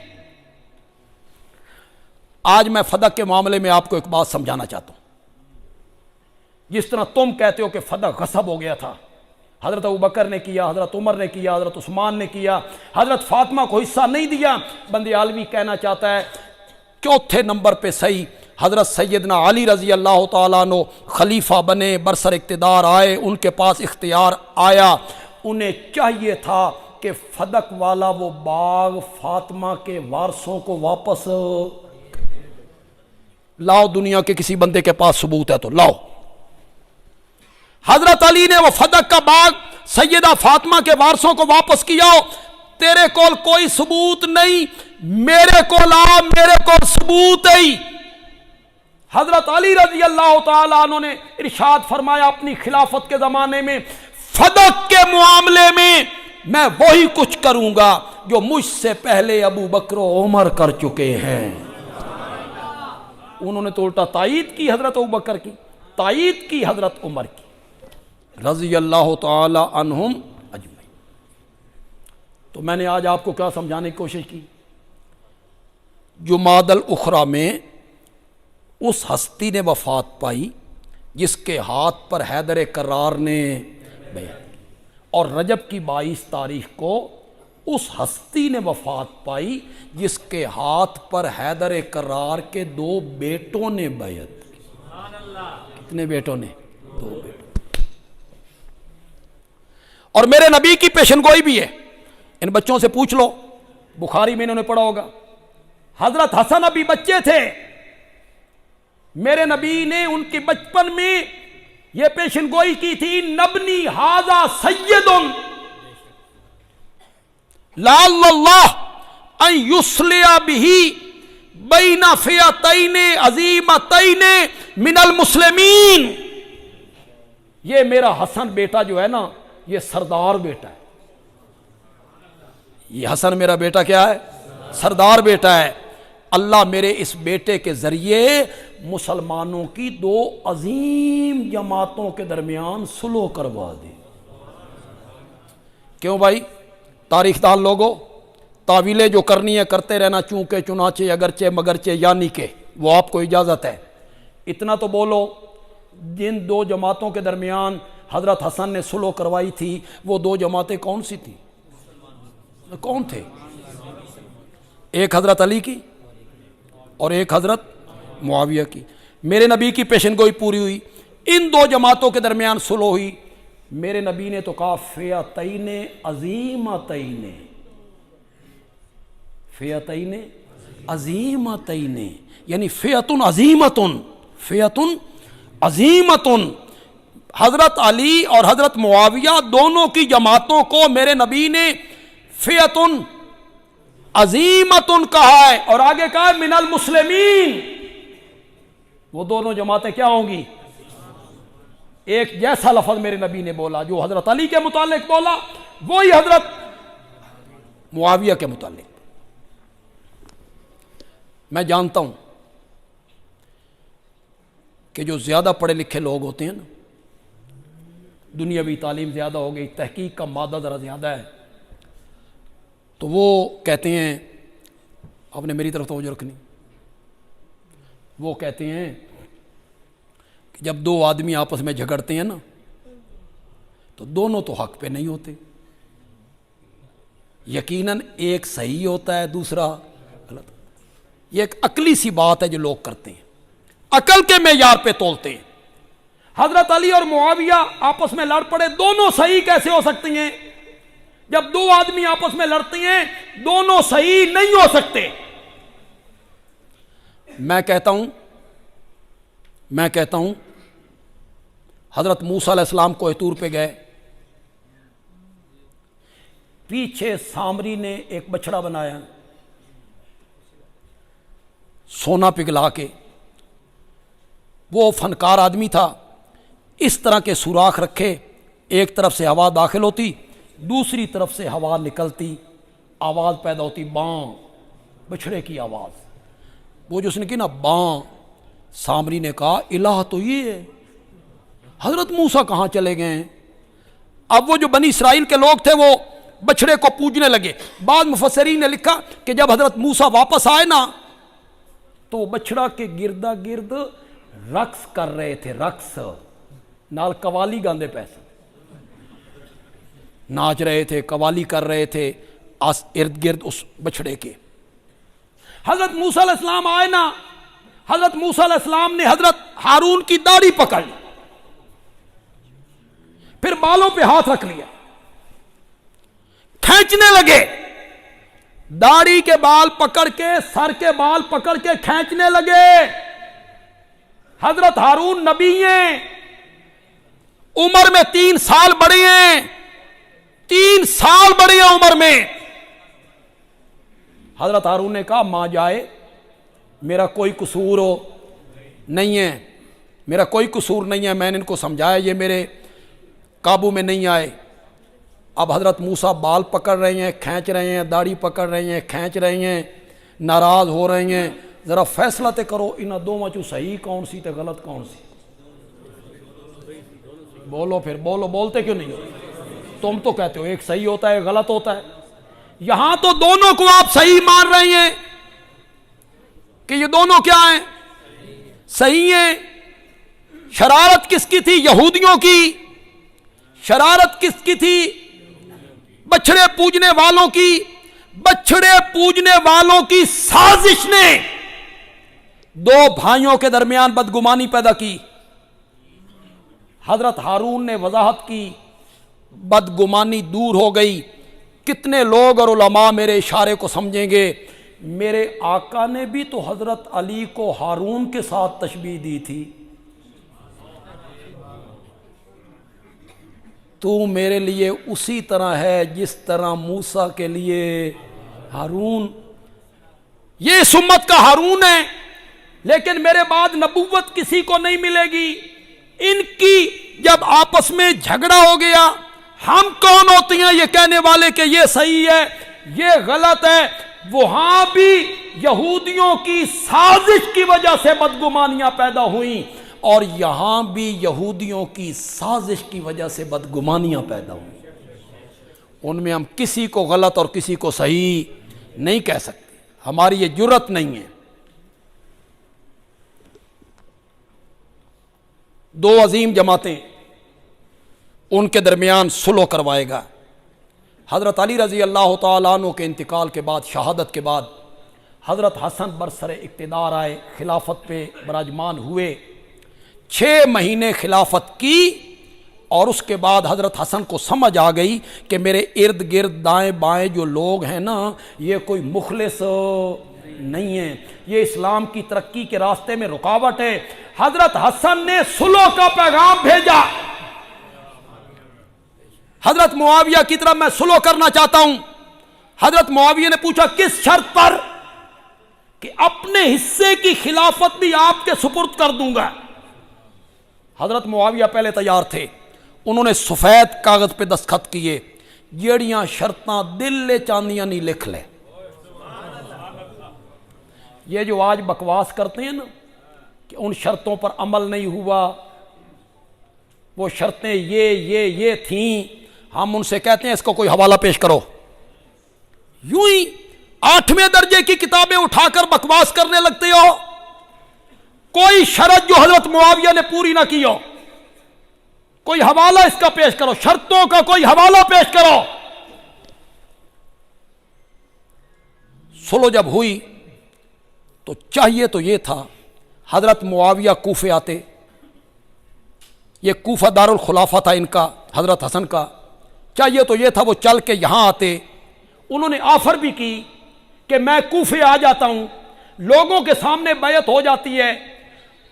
آج میں فدق کے معاملے میں آپ کو ایک بات سمجھانا چاہتا ہوں۔ جس طرح تم کہتے ہو کہ فدق غصب ہو گیا تھا، حضرت ابو بکر نے کیا، حضرت عمر نے کیا، حضرت عثمان نے کیا، حضرت فاطمہ کو حصہ نہیں دیا، بندے عالوی کہنا چاہتا ہے چوتھے نمبر پہ صحیح حضرت سیدنا علی رضی اللہ تعالیٰ عنہ خلیفہ بنے، برسر اقتدار آئے، ان کے پاس اختیار آیا، انہیں چاہیے تھا کہ فدق والا وہ باغ فاطمہ کے وارثوں کو واپس لاؤ۔ دنیا کے کسی بندے کے پاس ثبوت ہے تو لاؤ۔ حضرت علی نے وہ فدق کا باغ سیدہ فاطمہ کے وارثوں کو واپس کیا۔ تیرے کول کوئی ثبوت نہیں، میرے کول آ، میرے کول ثبوت ہے۔ حضرت علی رضی اللہ تعالیٰ عنہ نے ارشاد فرمایا اپنی خلافت کے زمانے میں، فدق کے معاملے میں وہی کچھ کروں گا جو مجھ سے پہلے ابو بکر و عمر کر چکے ہیں۔ انہوں نے تو الٹا تائید کی حضرت ابو بکر کی، تائید کی حضرت عمر کی رضی اللہ تعالی عنہم اجمعین۔ تو میں نے آج آپ کو کیا سمجھانے کی کوشش کی؟ جمادی الاخری میں اس ہستی نے وفات پائی جس کے ہاتھ پر حیدر کرار نے بیعت کی، اور رجب کی 22 تاریخ کو اس ہستی نے وفات پائی جس کے ہاتھ پر حیدر کرار کے 2 بیٹوں نے بیعت کی۔ کتنے بیٹوں نے؟ 2 بیٹوں۔ اور میرے نبی کی پیشن گوئی بھی ہے، ان بچوں سے پوچھ لو، بخاری میں انہوں نے پڑھا ہوگا، حضرت حسن ابھی بچے تھے، میرے نبی نے ان کے بچپن میں یہ پیشن گوئی کی تھی، نبنی ھذا سید لعل اللہ ان یصلح بہ بین فئتین عظیمتین من المسلمین۔ یہ میرا حسن بیٹا جو ہے نا، یہ سردار بیٹا ہے، یہ حسن میرا بیٹا کیا ہے؟ سردار بیٹا ہے۔ اللہ میرے اس بیٹے کے ذریعے مسلمانوں کی 2 عظیم جماعتوں کے درمیان صلح کروا دے۔ کیوں بھائی؟ تاریخ دان لوگوں، تعویلیں جو کرنی ہے کرتے رہنا، چونکہ چنانچہ اگرچہ مگرچہ یعنی کہ، وہ آپ کو اجازت ہے۔ اتنا تو بولو، جن 2 جماعتوں کے درمیان حضرت حسن نے صلح کروائی تھی، وہ 2 جماعتیں کون سی تھیں؟ کون تھے؟ ایک حضرت علی کی اور ایک حضرت معاویہ کی۔ میرے نبی کی پیشن گوئی پوری ہوئی، ان 2 جماعتوں کے درمیان صلح ہوئی۔ میرے نبی نے تو کہا فئتین عظیمتین، فئتین عظیمتین، یعنی فئتن عظیمتن، فئتن عظیمتن۔ حضرت علی اور حضرت معاویہ دونوں کی جماعتوں کو میرے نبی نے فئتن عظیمتن کہا ہے، اور آگے کہا ہے من المسلمین۔ وہ دونوں جماعتیں کیا ہوں گی؟ ایک جیسا لفظ میرے نبی نے بولا، جو حضرت علی کے متعلق بولا وہی حضرت معاویہ کے متعلق۔ میں جانتا ہوں کہ جو زیادہ پڑھے لکھے لوگ ہوتے ہیں نا، دنیاوی تعلیم زیادہ ہو گئی، تحقیق کا مادہ ذرا زیادہ ہے، تو وہ کہتے ہیں، آپ نے میری طرف توجہ رکھنی، وہ کہتے ہیں کہ جب 2 آدمی آپس میں جھگڑتے ہیں نا، تو دونوں تو حق پہ نہیں ہوتے، یقیناً ایک صحیح ہوتا ہے دوسرا غلط۔ یہ ایک عقلی سی بات ہے جو لوگ کرتے ہیں، عقل کے معیار پہ تولتے ہیں۔ حضرت علی اور معاویہ آپس میں لڑ پڑے، دونوں صحیح کیسے ہو سکتے ہیں؟ جب 2 آدمی آپس میں لڑتے ہیں دونوں صحیح نہیں ہو سکتے۔ میں کہتا ہوں حضرت موسیٰ علیہ السلام کوہ طور پہ گئے، پیچھے سامری نے ایک بچڑا بنایا سونا پگھلا کے، وہ فنکار آدمی تھا، اس طرح کے سوراخ رکھے، ایک طرف سے ہوا داخل ہوتی، دوسری طرف سے ہوا نکلتی، آواز پیدا ہوتی، باں، بچھڑے کی آواز۔ وہ جو اس نے کی نا باں، سامری نے کہا الہ تو یہ ہے، حضرت موسیٰ کہاں چلے گئے ہیں؟ اب وہ جو بنی اسرائیل کے لوگ تھے وہ بچھڑے کو پوجنے لگے۔ بعض مفسرین نے لکھا کہ جب حضرت موسیٰ واپس آئے نا، تو وہ بچڑا کے گردا گرد رقص کر رہے تھے، رقص نال قوالی گاندے پیسے، ناچ رہے تھے، قوالی کر رہے تھے ارد گرد اس بچڑے کے۔ حضرت موسیٰ علیہ السلام آئے نا، حضرت موسیٰ علیہ السلام نے حضرت ہارون کی داڑھی پکڑ لی، پھر بالوں پہ ہاتھ رکھ لیا، کھینچنے لگے، داڑھی کے بال پکڑ کے، سر کے بال پکڑ کے کھینچنے لگے۔ حضرت ہارون نبی ہیں، عمر میں 3 سال بڑے ہیں، 3 سال بڑے ہیں عمر میں۔ حضرت ہارون نے کہا ماں جائے، میرا کوئی قصور نہیں ہے، میرا کوئی قصور نہیں ہے، میں نے ان کو سمجھایا، یہ میرے قابو میں نہیں آئے۔ اب حضرت موسیٰ بال پکڑ رہے ہیں، کھینچ رہے ہیں، داڑھی پکڑ رہے ہیں، کھینچ رہے ہیں، ناراض ہو رہے ہیں، ذرا فیصلہ تے کرو انہاں دوواں چوں صحیح کون سی تے غلط کون سی؟ بولو پھر، بولو، بولتے کیوں نہیں ہو؟ تم تو کہتے ہو ایک صحیح ہوتا ہے، غلط ہوتا ہے، یہاں تو دونوں کو آپ صحیح مان رہے ہیں کہ یہ دونوں کیا ہیں؟ صحیح ہے. شرارت کس کی تھی؟ یہودیوں کی. شرارت کس کی تھی؟ بچھڑے پوجنے والوں کی. بچھڑے پوجنے والوں کی سازش نے دو بھائیوں کے درمیان بدگمانی پیدا کی. حضرت ہارون نے وضاحت کی, بدگمانی دور ہو گئی. کتنے لوگ اور علماء میرے اشارے کو سمجھیں گے. میرے آقا نے بھی تو حضرت علی کو ہارون کے ساتھ تشبیہ دی تھی. تو میرے لیے اسی طرح ہے جس طرح موسیٰ کے لیے ہارون. یہ اس امت کا ہارون ہے, لیکن میرے بعد نبوت کسی کو نہیں ملے گی. ان کی جب آپس میں جھگڑا ہو گیا, ہم کون ہوتی ہیں یہ کہنے والے کہ یہ صحیح ہے یہ غلط ہے. وہاں بھی یہودیوں کی سازش کی وجہ سے بدگمانیاں پیدا ہوئیں, اور یہاں بھی یہودیوں کی سازش کی وجہ سے بدگمانیاں پیدا ہوئیں. ان میں ہم کسی کو غلط اور کسی کو صحیح نہیں کہہ سکتے, ہماری یہ جرت نہیں ہے. دو عظیم جماعتیں, ان کے درمیان صلح کروائے گا. حضرت علی رضی اللہ تعالیٰ عنہ کے انتقال کے بعد, شہادت کے بعد, حضرت حسن برسر اقتدار آئے, خلافت پہ براجمان ہوئے. 6 مہینے خلافت کی, اور اس کے بعد حضرت حسن کو سمجھ آ گئی کہ میرے ارد گرد دائیں بائیں جو لوگ ہیں نا, یہ کوئی مخلص نہیں ہیں, یہ اسلام کی ترقی کے راستے میں رکاوٹ ہے. حضرت حسن نے صلح کا پیغام بھیجا. حضرت معاویہ کی طرف میں صلح کرنا چاہتا ہوں. حضرت معاویہ نے پوچھا کس شرط پر؟ کہ اپنے حصے کی خلافت بھی آپ کے سپرد کر دوں گا. حضرت معاویہ پہلے تیار تھے, انہوں نے سفید کاغذ پہ دستخط کیے, جیڑیاں شرطاں دل لے چاندیاں نہیں لکھ لے. یہ جو آج بکواس کرتے ہیں نا کہ ان شرطوں پر عمل نہیں ہوا, وہ شرطیں یہ تھیں, ہم ان سے کہتے ہیں اس کو کوئی حوالہ پیش کرو. یوں ہی 8ویں درجے کی کتابیں اٹھا کر بکواس کرنے لگتے ہو. کوئی شرط جو حضرت معاویہ نے پوری نہ کی ہو, کوئی حوالہ اس کا پیش کرو, شرطوں کا کوئی حوالہ پیش کرو. صلح جب ہوئی تو چاہیے تو یہ تھا حضرت معاویہ کوفے آتے, یہ کوفہ دارالخلافہ تھا ان کا, حضرت حسن کا. چاہیے تو یہ تھا وہ چل کے یہاں آتے. انہوں نے آفر بھی کی کہ میں کوفے آ جاتا ہوں, لوگوں کے سامنے بیعت ہو جاتی ہے.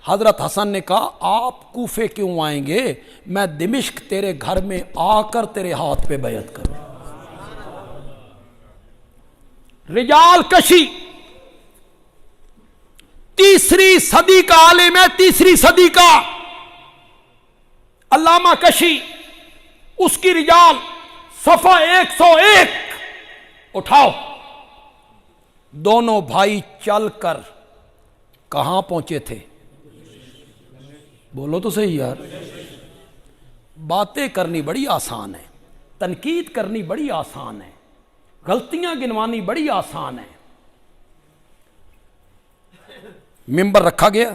حضرت حسن نے کہا آپ کوفے کیوں آئیں گے, میں دمشق تیرے گھر میں آ کر تیرے ہاتھ پہ بیعت کروں. رجال کشی 3 صدی کا عالم ہے, 3 صدی کا علامہ کشی, اس کی رجال صفحہ 101 اٹھاؤ. دونوں بھائی چل کر کہاں پہنچے تھے؟ بولو تو صحیح یار. باتیں کرنی بڑی آسان ہے, تنقید کرنی بڑی آسان ہے, غلطیاں گنوانی بڑی آسان ہے. ممبر رکھا گیا,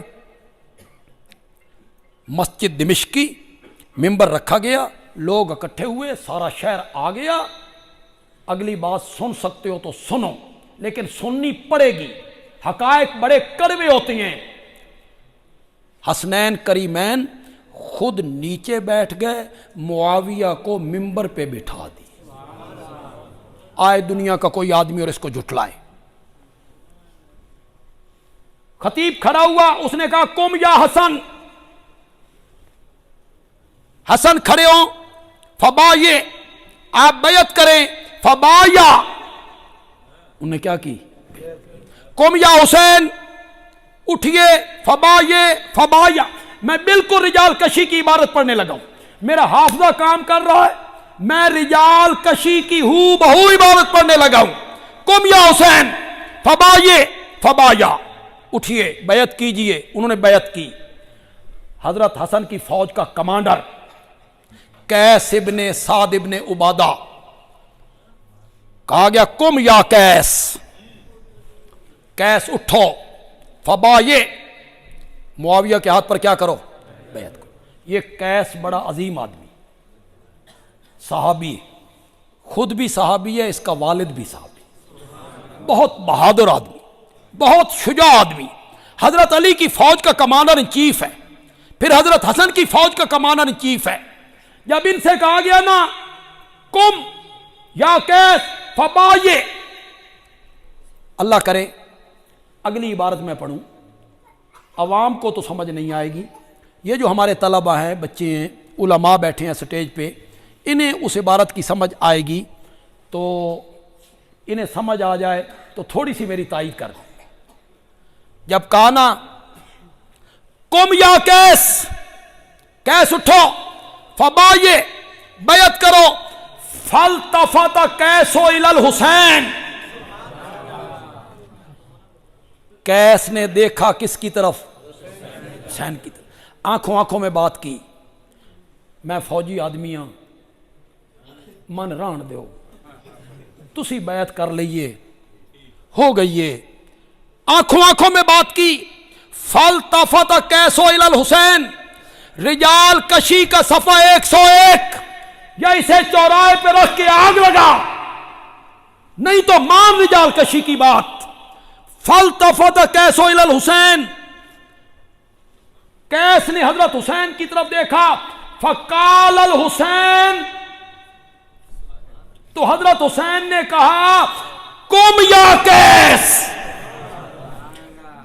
مسجد دمشق کی, ممبر رکھا گیا, لوگ اکٹھے ہوئے, سارا شہر آ گیا. اگلی بات سن سکتے ہو تو سنو, لیکن سننی پڑے گی, حقائق بڑے کڑوے ہوتے ہیں. حسنین کریمین خود نیچے بیٹھ گئے, معاویہ کو ممبر پہ بٹھا دی. آئے دنیا کا کوئی آدمی اور اس کو جھٹلائے. خطیب کھڑا ہوا, اس نے کہا قم یا حسن. حسن کھڑے ہوں, فبایع, آپ بیعت کریں. فبایا, انہوں نے کیا کی؟ قم یا حسین, اٹھئے. فبایع, فبایا. میں بالکل رجال کشی کی عبارت پڑھنے لگا ہوں, میرا حافظہ کام کر رہا ہے, میں رجال کشی کی ہو بہو عبارت پڑھنے لگا ہوں. قم یا حسین, فبایع, فبایا. اٹھئے, بیعت کیجئے. انہوں نے بیعت کی. حضرت حسن کی فوج کا کمانڈر قیس ابن سعد ابن عبادہ, کہا گیا قم یا قیس. قیس اٹھو. فبایع, معاویہ کے ہاتھ پر کیا کرو؟ بیعت کرو۔ یہ قیس بڑا عظیم آدمی، صحابی، خود بھی صحابی ہے، اس کا والد بھی صحابی، بہت بہادر آدمی، بہت شجاع آدمی، حضرت علی کی فوج کا کمانڈر ان چیف ہے، پھر حضرت حسن کی فوج کا کمانڈر ان چیف ہے۔ جب ان سے کہا گیا نا کم یا قیس فبایع، اللہ کرے اگلی عبارت میں پڑھوں، عوام کو تو سمجھ نہیں آئے گی، یہ جو ہمارے طلبہ ہیں، بچے ہیں، علماء بیٹھے ہیں سٹیج پہ، انہیں اس عبارت کی سمجھ آئے گی، تو انہیں سمجھ آ جائے تو تھوڑی سی میری تائید کر دیں۔ جب کہا نا قم یا قیس، قیس اٹھو، فبایع بیعت کرو، فالتفت قیس الی الحسین، قیس نے دیکھا کس کی طرف؟ حسین کی طرف، آنکھوں میں بات کی، میں فوجی آدمی ہاں، من ران دیو، تسی بیعت کر لئیے، ہو گئی ہے، آنکھوں میں بات کی۔ فالتفت قیس الی الحسین، رجال کشی کا صفحہ 101، یا اسے چوراہے پہ رکھ کے آگ لگا، نہیں تو مان رجال کشی کی بات۔ فالتفت قیس الی الحسین، قیس نے حضرت حسین کی طرف دیکھا، فقال الحسین، تو حضرت حسین نے کہا قم یا قیس،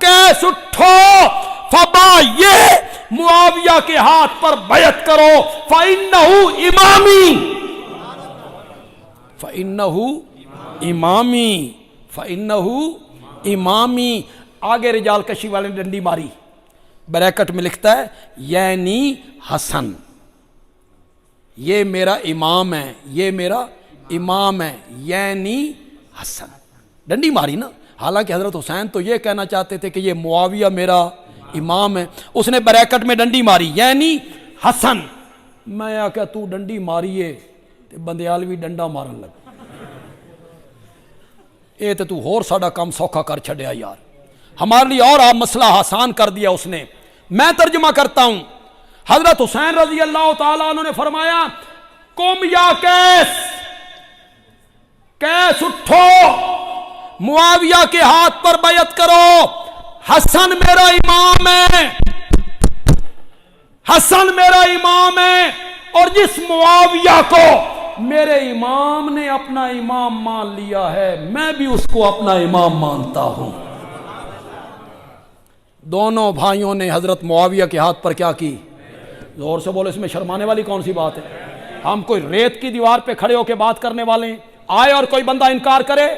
قیس اٹھو، فبایع، معاویہ کے ہاتھ پر بیعت کرو، فإنہ امامی، فإنہ امامی، فإنہ امامی۔ آگے رجال کشی والے نے ڈنڈی ماری، بریکٹ میں لکھتا ہے یعنی حسن، یہ میرا امام ہے، یہ میرا امام ہے، یعنی حسن، ڈنڈی ماری نا۔ حالانکہ حضرت حسین تو یہ کہنا چاہتے تھے کہ یہ معاویہ میرا امام ہے، اس نے بریکٹ میں ڈنڈی ماری یعنی حسن۔ میں آکھا تو ڈنڈی ماریے تے بندیالوی ڈنڈا مارن لگ، اے تے تو ہور ساڑا کام سوکھا کر چھڑیا یار، ہمارے لیے اور آپ مسئلہ آسان کر دیا اس نے۔ میں ترجمہ کرتا ہوں، حضرت حسین رضی اللہ تعالیٰ عنہ نے فرمایا قم یا قیس، قیس اٹھو، معاویہ کے ہاتھ پر بیعت کرو، حسن میرا امام ہے، حسن میرا امام ہے، اور جس معاویہ کو میرے امام نے اپنا امام مان لیا ہے، میں بھی اس کو اپنا امام مانتا ہوں۔ دونوں بھائیوں نے حضرت معاویہ کے ہاتھ پر کیا کی؟ زور سے بولو، اس میں شرمانے والی کون سی بات ہے؟ ہم کوئی ریت کی دیوار پہ کھڑے ہو کے بات کرنے والے ہیں؟ آئے اور کوئی بندہ انکار کرے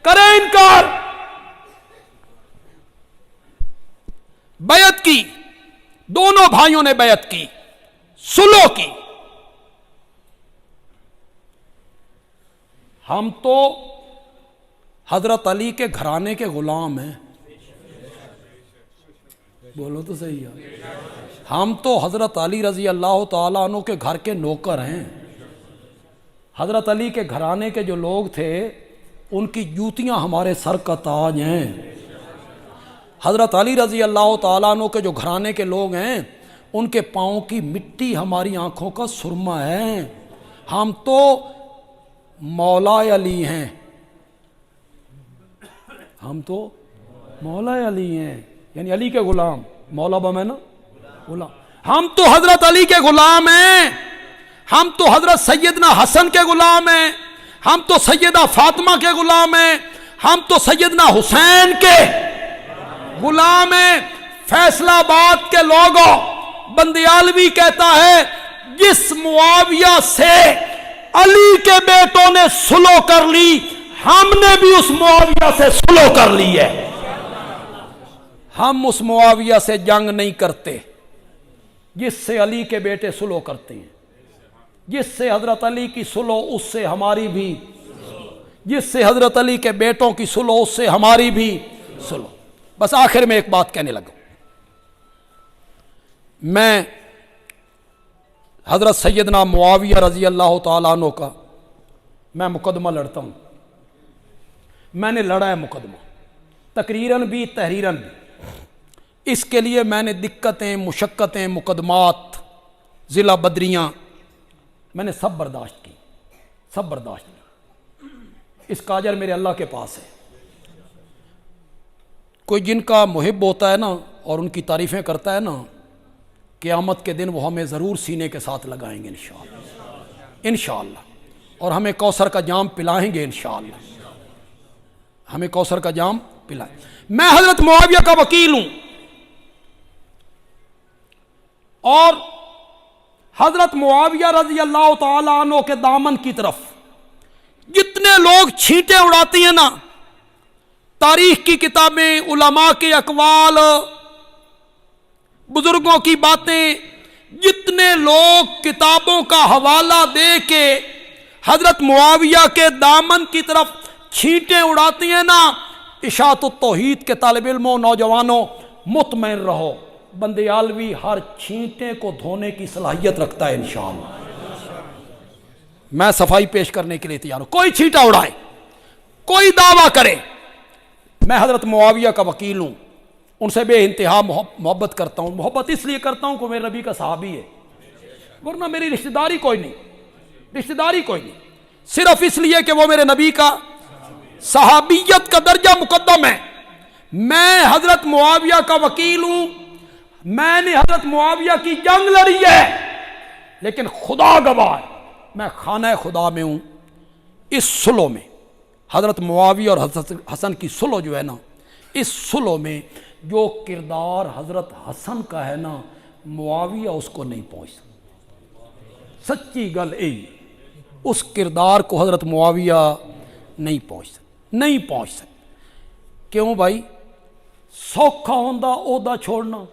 انکار۔ بیعت کی، دونوں بھائیوں نے بیعت کی، صلح کی۔ ہم تو حضرت علی کے گھرانے کے غلام ہیں، بولو تو صحیح ہے، ہم تو حضرت علی رضی اللہ تعالیٰ عنہ کے گھر کے نوکر ہیں۔ حضرت علی کے گھرانے کے جو لوگ تھے ان کی جوتیاں ہمارے سر کا تاج ہیں۔ حضرت علی رضی اللہ تعالیٰ عنہ کے جو گھرانے کے لوگ ہیں ان کے پاؤں کی مٹی ہماری آنکھوں کا سرما ہے۔ ہم تو مولا علی ہیں، ہم تو مولا علی ہیں، یعنی علی کے غلام، مولا بمانا غلام۔ ہم تو حضرت علی کے غلام ہیں، ہم تو حضرت سیدنا حسن کے غلام ہیں، ہم تو سیدہ فاطمہ کے غلام ہیں، ہم تو سیدنا حسین کے غلام ہیں۔ فیصل آباد کے لوگوں، بندیالوی کہتا ہے جس معاویہ سے علی کے بیٹوں نے صلح کر لی، ہم نے بھی اس معاویہ سے صلح کر لی ہے۔ ہم اس معاویہ سے جنگ نہیں کرتے جس سے علی کے بیٹے صلح کرتے ہیں، جس سے حضرت علی کی صلح اس سے ہماری بھی، جس سے حضرت علی کے بیٹوں کی صلح اس سے ہماری بھی صلح۔ بس آخر میں ایک بات کہنے لگا، میں حضرت سیدنا معاویہ رضی اللہ تعالیٰ عنہ کا میں مقدمہ لڑتا ہوں، میں نے لڑا ہے مقدمہ، تقریراً بھی تحریراً بھی۔ اس کے لیے میں نے دقتیں، مشقتیں، مقدمات، ضلع بدریاں، میں نے سب برداشت کی، سب برداشت کی۔ اس کا اجر میرے اللہ کے پاس ہے۔ کوئی جن کا محب ہوتا ہے نا اور ان کی تعریفیں کرتا ہے نا، قیامت کے دن وہ ہمیں ضرور سینے کے ساتھ لگائیں گے انشاءاللہ، انشاءاللہ، اور ہمیں کوثر کا جام پلائیں گے انشاءاللہ، ہمیں کوثر کا جام پلائیں۔ میں حضرت معاویہ کا وکیل ہوں، اور حضرت معاویہ رضی اللہ تعالی عنہ کے دامن کی طرف جتنے لوگ چھینٹیں اڑاتی ہیں نا، تاریخ کی کتابیں، علماء کے اقوال، بزرگوں کی باتیں، جتنے لوگ کتابوں کا حوالہ دے کے حضرت معاویہ کے دامن کی طرف چھینٹیں اڑاتی ہیں نا، اشاعت التوحید کے طالب علموں، نوجوانوں، مطمئن رہو، بند عالوی ہر چھینٹے کو دھونے کی صلاحیت رکھتا ہے انشاءاللہ۔ میں صفائی پیش کرنے کے لیے تیار ہوں، کوئی چھینٹا اڑائے، کوئی دعویٰ کرے۔ میں حضرت معاویہ کا وکیل ہوں، ان سے بے انتہا محبت کرتا ہوں۔ محبت اس لیے کرتا ہوں کہ میرے نبی کا صحابی ہے، ورنہ میری رشتہ داری کوئی نہیں، رشتہ داری کوئی نہیں، صرف اس لیے کہ وہ میرے نبی کا صحابیت کا درجہ مقدم ہے۔ میں حضرت معاویہ کا وکیل ہوں، میں نے حضرت معاویہ کی جنگ لڑی ہے، لیکن خدا گواہ ہے میں خانہ خدا میں ہوں۔ اس صلح میں حضرت معاویہ اور حضرت حسن کی صلح جو ہے نا، اس صلح میں جو کردار حضرت حسن کا ہے نا، معاویہ اس کو نہیں پہنچ سکتا۔ سچی گل یہی، اس کردار کو حضرت معاویہ نہیں پہنچ سکتا، نہیں پہنچ سکتا۔ کیوں بھائی؟ سوکھا ہوندا عہدہ چھوڑنا،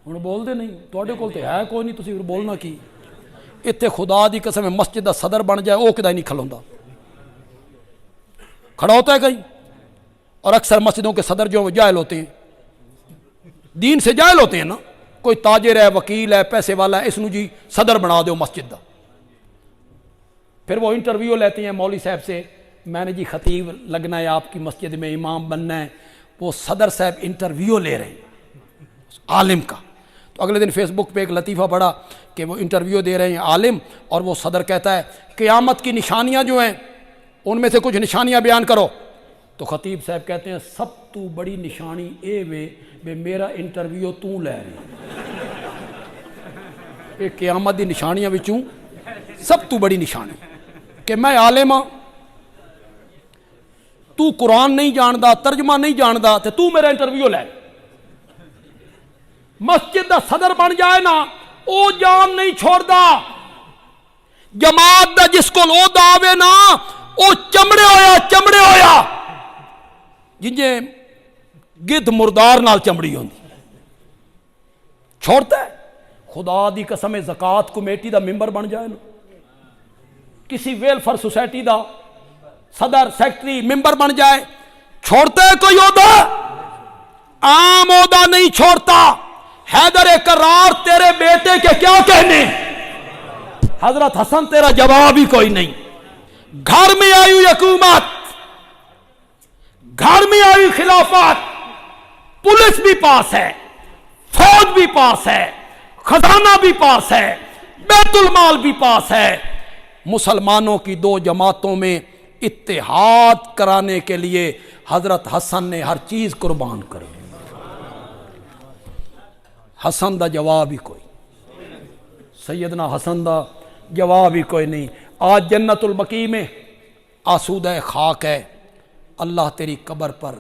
ہن بول دے نہیں، تواڈے کول تے ہے کوئی نہیں، تسی بولنا کی؟ اتنے خدا دی قسم ہے مسجد دا صدر بن جائے وہ کدی نہیں کھلوندا، کھڑا ہوتا ہے کہیں؟ اور اکثر مسجدوں کے صدر جو جاہل ہوتے ہیں، دین سے جاہل ہوتے ہیں نا، کوئی تاجر ہے، وکیل ہے، پیسے والا ہے، اس نو جی صدر بنا دو مسجد دا، پھر وہ انٹرویو لیتے ہیں مولوی صاحب سے، میں نے جی خطیب لگنا ہے آپ کی مسجد میں، امام بننا ہے۔ وہ صدر صاحب انٹرویو لے رہے ہیں عالم کا، تو اگلے دن فیس بک پہ ایک لطیفہ پڑھا کہ وہ انٹرویو دے رہے ہیں عالم، اور وہ صدر کہتا ہے قیامت کی نشانیاں جو ہیں ان میں سے کچھ نشانیاں بیان کرو، تو خطیب صاحب کہتے ہیں سب تو بڑی نشانی اے وے بے میرا انٹرویو تو لے رہی، یہ قیامت دی نشانیاں وچوں سب تو بڑی نشانی کہ میں عالم ہاں، تو قرآن نہیں جاندا، ترجمہ نہیں جاندا، تے تو میرا انٹرویو لے۔ مسجد دا صدر بن جائے نا، او جان نہیں چھوڑدا، جماعت دا جس کو لو داوے نا، او چمڑے ہویا، چمڑے ہویا، جنجے گدھ مردار نال چمڑی ہوندی، چھوڑتا ہے۔ خدا دی قسم زکوٰۃ کمیٹی دا ممبر بن جائے نا، کسی ویلفیئر سوسائٹی دا صدر سیکٹری ممبر بن جائے، چھوڑتا ہے کوئی عہدہ؟ عام عہدہ نہیں چھوڑتا۔ حیدر کرار تیرے بیٹے کے کیا کہنے، حضرت حسن تیرا جواب ہی کوئی نہیں۔ گھر میں آئی ہوئی حکومت، گھر میں آئی خلافت، پولیس بھی پاس ہے، فوج بھی پاس ہے، خزانہ بھی پاس ہے، بیت المال بھی پاس ہے۔ مسلمانوں کی دو جماعتوں میں اتحاد کرانے کے لیے حضرت حسن نے ہر چیز قربان کر دی۔ حسن دا جواب ہی کوئی، سیدنا حسن دا جواب ہی کوئی نہیں۔ آج جنت البقیع میں آسودہ خاک ہے، اللہ تیری قبر پر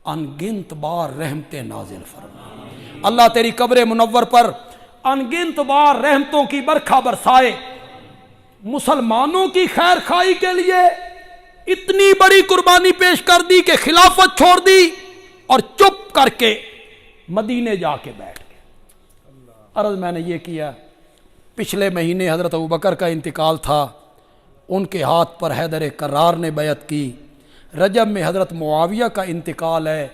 ان گنت بار رحمتیں نازل فرما، اللہ تیری قبر منور پر ان گنت بار رحمتوں کی برکھا برسائے۔ مسلمانوں کی خیر خواہی کے لیے اتنی بڑی قربانی پیش کر دی کہ خلافت چھوڑ دی اور چپ کر کے مدینے جا کے بیٹھ گئے۔ عرض میں نے یہ کیا، پچھلے مہینے حضرت ابوبکر کا انتقال تھا، ان کے ہاتھ پر حیدر کرار نے بیعت کی۔ رجب میں حضرت معاویہ کا انتقال ہے،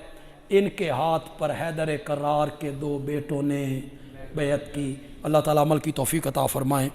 ان کے ہاتھ پر حیدر کرار کے دو بیٹوں نے بیعت کی۔ اللہ تعالیٰ عمل کی توفیق عطا فرمائیں۔